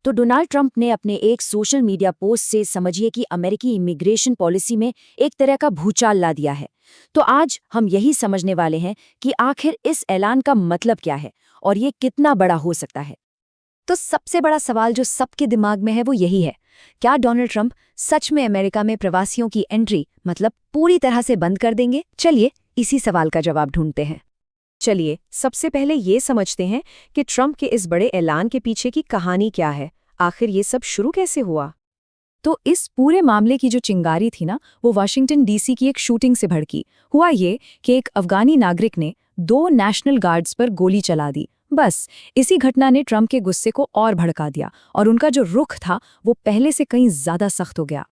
तो Donald Trump ने अपने एक सोशल मीडिया पोस्ट से समझिए कि अमेरिकी इमिग्रेशन पॉलिसी में एक तरह का भूचाल ला दिया है। तो आज हम यही समझने वाले हैं कि आखिर इस ऐलान का मतलब क्या है और ये कितना बड़ा हो सकता है। तो सबसे बड़ा सवाल जो सबके दिमाग में है वो यही है, क्या डोनाल्ड ट्रंप सच में अमेरिका में प्रवासियों की एंट्री मतलब पूरी तरह से बंद कर देंगे? चलिए इसी सवाल का जवाब ढूंढते हैं। चलिए सबसे पहले ये समझते हैं कि ट्रंप के इस बड़े ऐलान के पीछे की कहानी क्या है। आखिर ये सब शुरू कैसे हुआ? तो इस पूरे मामले की जो चिंगारी थी ना, वो वाशिंगटन डीसी की एक शूटिंग से भड़की। हुआ ये कि एक अफगानी नागरिक ने 2 नेशनल गार्ड्स पर गोली चला दी। बस इसी घटना ने ट्रंप के गुस्से को और भड़का दिया और उनका जो रुख था वो पहले से कहीं ज्यादा सख्त हो गया।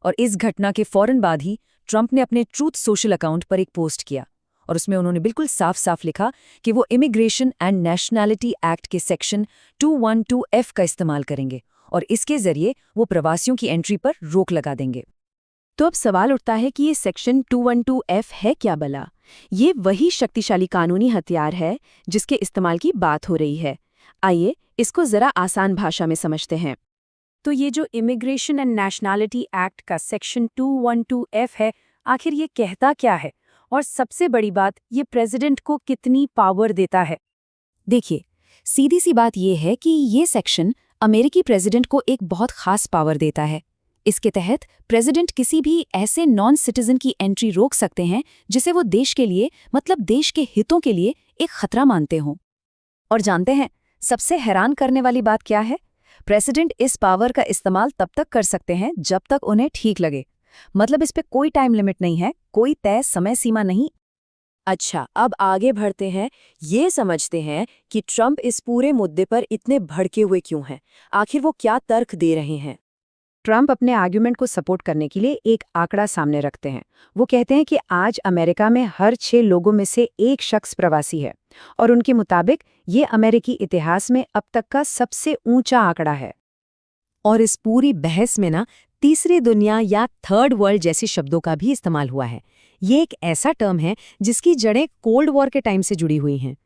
और इस घटना के फौरन बाद ही ट्रंप ने अपने ट्रूथ सोशल अकाउंट पर एक पोस्ट किया और उसमें उन्होंने बिल्कुल साफ साफ लिखा कि वो इमिग्रेशन एंड नेशनैलिटी एक्ट के सेक्शन 212F का इस्तेमाल करेंगे और इसके जरिए वो प्रवासियों की एंट्री पर रोक लगा देंगे। तो अब सवाल उठता है कि ये सेक्शन 212F है क्या भला? ये वही शक्तिशाली कानूनी हथियार है जिसके इस्तेमाल की बात हो रही है। आइए इसको जरा आसान भाषा में समझते हैं। तो ये जो इमिग्रेशन एंड नेशनैलिटी एक्ट का सेक्शन 212F है, आखिर ये कहता क्या है और सबसे बड़ी बात, ये प्रेसिडेंट को कितनी पावर देता है? देखिए, सीधी सी बात यह है कि ये सेक्शन अमेरिकी प्रेसिडेंट को एक बहुत खास पावर देता है। इसके तहत प्रेसिडेंट किसी भी ऐसे नॉन सिटीजन की एंट्री रोक सकते हैं जिसे वो देश के लिए मतलब देश के हितों के लिए एक खतरा मानते हों। और जानते हैं सबसे हैरान करने वाली बात क्या है? प्रेसिडेंट इस पावर का इस्तेमाल तब तक कर सकते हैं जब तक उन्हें ठीक लगे। मतलब इस पे कोई टाइम लिमिट नहीं है, कोई तय समय सीमा नहीं। अच्छा, अब आगे बढ़ते हैं। ये समझते हैं कि ट्रंप इस पूरे मुद्दे पर इतने भड़के हुए क्यों हैं। आखिर वो क्या तर्क दे रहे हैं? ट्रंप अपने आर्ग्यूमेंट को सपोर्ट करने के लिए एक आंकड़ा सामने रखते हैं। वो कहते हैं कि आज अमेरिका में हर 6 लोगों में से एक शख्स प्रवासी है और उनके मुताबिक ये अमेरिकी इतिहास में अब तक का सबसे ऊंचा आंकड़ा है। और इस पूरी बहस में ना तीसरी दुनिया या थर्ड वर्ल्ड जैसे शब्दों का भी इस्तेमाल हुआ है। ये एक ऐसा टर्म है जिसकी जड़ें कोल्ड वॉर के टाइम से जुड़ी हुई हैं।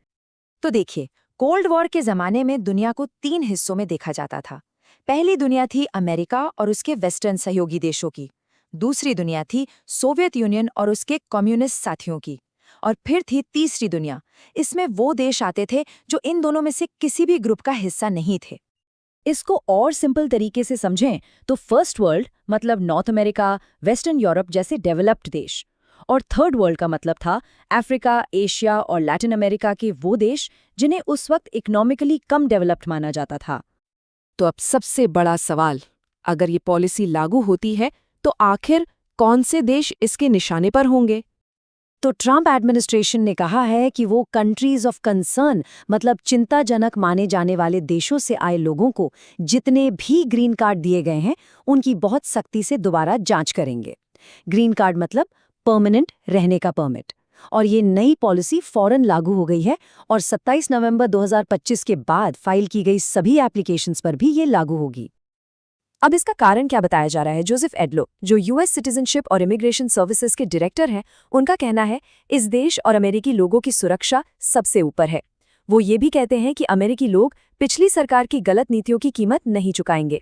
तो देखिए, कोल्ड वॉर के जमाने में दुनिया को 3 हिस्सों में देखा जाता था। पहली दुनिया थी अमेरिका और उसके वेस्टर्न सहयोगी देशों की। दूसरी दुनिया थी सोवियत यूनियन और उसके कम्युनिस्ट साथियों की। और फिर थी तीसरी दुनिया। इसमें वो देश आते थे जो इन दोनों में से किसी भी ग्रुप का हिस्सा नहीं थे। इसको और सिंपल तरीके से समझें तो फर्स्ट वर्ल्ड मतलब नॉर्थ अमेरिका, वेस्टर्न यूरोप जैसे डेवलप्ड देश, और थर्ड वर्ल्ड का मतलब था अफ्रीका, एशिया और लैटिन अमेरिका के वो देश जिन्हें उस वक्त इकोनॉमिकली कम डेवलप्ड माना जाता था। तो अब सबसे बड़ा सवाल, अगर ये पॉलिसी लागू होती है तो आखिर कौन से देश इसके निशाने पर होंगे? तो ट्रंप एडमिनिस्ट्रेशन ने कहा है कि वो कंट्रीज ऑफ कंसर्न मतलब चिंताजनक माने जाने वाले देशों से आए लोगों को जितने भी ग्रीन कार्ड दिए गए हैं उनकी बहुत सख्ती से दोबारा जांच करेंगे। ग्रीन कार्ड मतलब परमानेंट रहने का परमिट। और ये नई पॉलिसी फौरन लागू हो गई है और 27 नवंबर 2025 के बाद फाइल की गई सभी एप्लीकेशंस पर भी ये लागू होगी। अब इसका कारण क्या बताया जा रहा है? जोसेफ एडलो, जो यूएस सिटीजनशिप और इमिग्रेशन सर्विसेज के डायरेक्टर हैं, उनका कहना है इस देश और अमेरिकी लोगों की सुरक्षा सबसे ऊपर है। वो ये भी कहते हैं कि अमेरिकी लोग पिछली सरकार की गलत नीतियों की कीमत नहीं चुकाएंगे।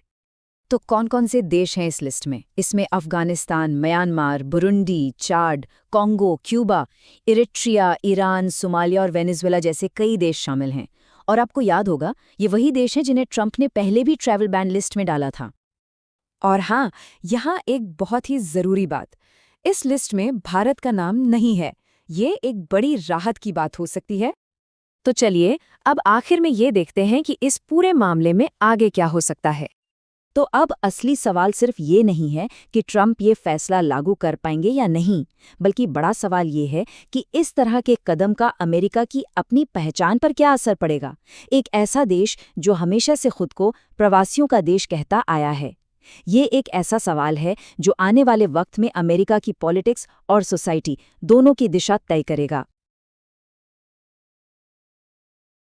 तो कौन कौन से देश हैं इस लिस्ट में? इसमें Afghanistan, Myanmar, Burundi, Chad, Congo, Cuba, Eritrea, Iran, Somalia और वेनेजुएला जैसे कई देश शामिल हैं। और आपको याद होगा ये वही देश हैं जिन्हें ट्रंप ने पहले भी ट्रैवल बैन लिस्ट में डाला था। और हाँ, यहाँ एक बहुत ही ज़रूरी बात, इस लिस्ट में भारत का नाम नहीं है। ये एक बड़ी राहत की बात हो सकती है। तो चलिए अब आखिर में ये देखते हैं कि इस पूरे मामले में आगे क्या हो सकता है। तो अब असली सवाल सिर्फ ये नहीं है कि ट्रंप ये फैसला लागू कर पाएंगे या नहीं, बल्कि बड़ा सवाल ये है कि इस तरह के कदम का अमेरिका की अपनी पहचान पर क्या असर पड़ेगा। एक ऐसा देश जो हमेशा से खुद को प्रवासियों का देश कहता आया है। ये एक ऐसा सवाल है जो आने वाले वक्त में अमेरिका की पॉलिटिक्स और सोसाइटी दोनों की दिशा तय करेगा।